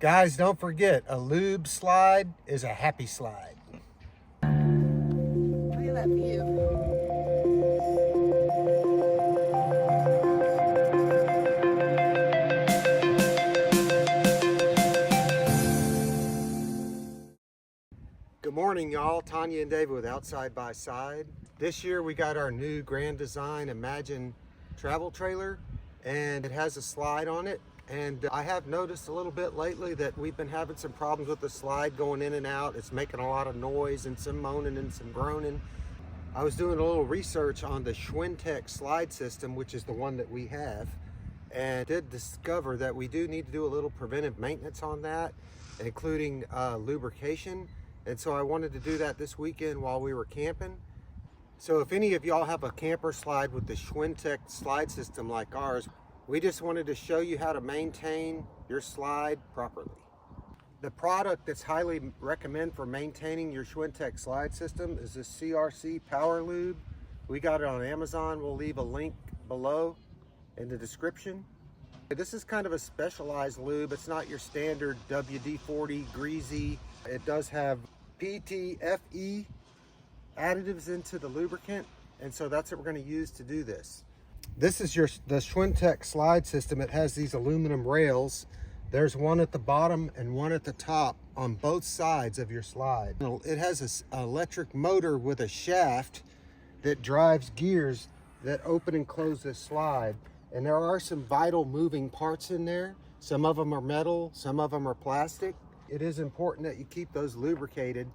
Guys, don't forget, a lube slide is a happy slide. Look at that view. Good morning, y'all. Tanya and David with Outside by Side. This year we got our new Grand Design Imagine travel trailer, and it has a slide on it. And I have noticed a little bit lately that we've been having some problems with the slide going in and out. It's making a lot of noise and some moaning and some groaning. I was doing a little research on the Schwintek slide system, which is the one that we have, and did discover that we do need to do a little preventive maintenance on that, including lubrication. And so I wanted to do that this weekend while we were camping. So if any of y'all have a camper slide with the Schwintek slide system like ours, we just wanted to show you how to maintain your slide properly. The product that's highly recommended for maintaining your Schwintek slide system is the CRC Power Lube. We got it on Amazon. We'll leave a link below in the description. This is kind of a specialized lube. It's not your standard WD-40 greasy. It does have PTFE additives into the lubricant, and so that's what we're going to use to do this. This is the Schwintek slide system. It has these aluminum rails. There's one at the bottom and one at the top on both sides of your slide. It has an electric motor with a shaft that drives gears that open and close this slide. And there are some vital moving parts in there. Some of them are metal, some of them are plastic. It is important that you keep those lubricated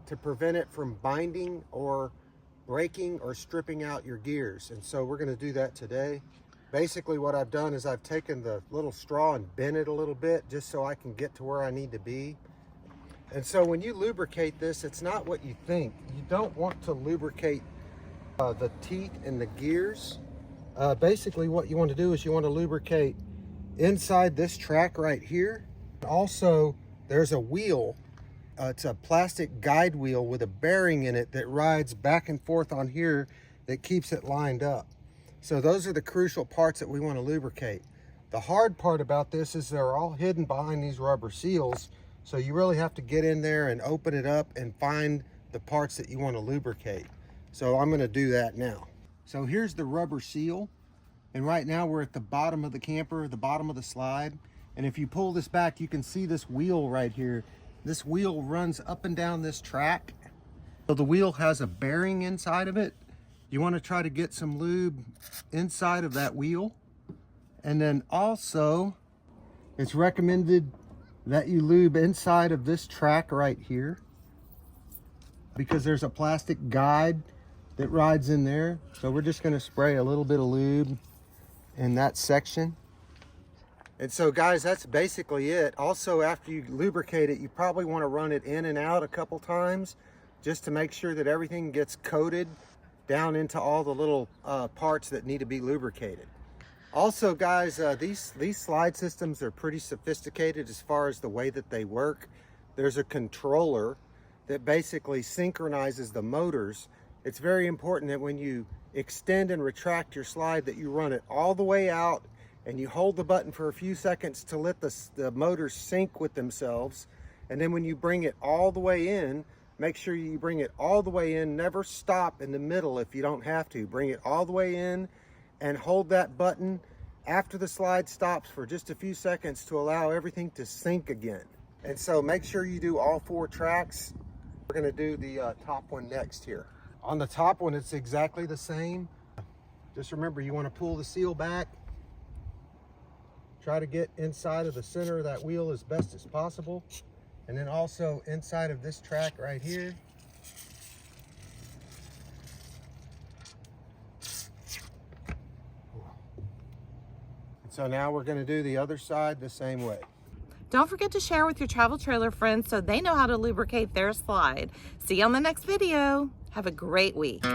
to prevent it from binding or breaking or stripping out your gears. And so we're going to do that today. Basically what I've done is I've taken the little straw and bent it a little bit just so I can get to where I need to be. And so when you lubricate this, it's not what you think. You don't want to lubricate the teeth and the gears. Basically what you want to do is you want to lubricate inside this track right here. Also, there's a wheel. It's a plastic guide wheel with a bearing in it that rides back and forth on here that keeps it lined up. So those are the crucial parts that we want to lubricate. The hard part about this is they're all hidden behind these rubber seals. So you really have to get in there and open it up and find the parts that you want to lubricate. So I'm going to do that now. So here's the rubber seal. And right now we're at the bottom of the camper, the bottom of the slide. And if you pull this back, you can see this wheel right here. This wheel runs up and down this track. So the wheel has a bearing inside of it. You want to try to get some lube inside of that wheel. And then also, it's recommended that you lube inside of this track right here, because there's a plastic guide that rides in there. So we're just going to spray a little bit of lube in that section. And so guys, that's basically it. Also, after you lubricate it, you probably want to run it in and out a couple times just to make sure that everything gets coated down into all the little parts that need to be lubricated. Also guys, these slide systems are pretty sophisticated as far as the way that they work. There's a controller that basically synchronizes the motors. It's very important that when you extend and retract your slide that you run it all the way out and you hold the button for a few seconds to let the motors sync with themselves. And then when you bring it all the way in, make sure you bring it all the way in. Never stop in the middle if you don't have to. Bring it all the way in and hold that button after the slide stops for just a few seconds to allow everything to sync again. And so make sure you do all 4 tracks. We're going to do the top one next here. On the top one, it's exactly the same. Just remember, you want to pull the seal back. Try to get inside of the center of that wheel as best as possible. And then also inside of this track right here. So now we're going to do the other side the same way. Don't forget to share with your travel trailer friends so they know how to lubricate their slide. See you on the next video. Have a great week.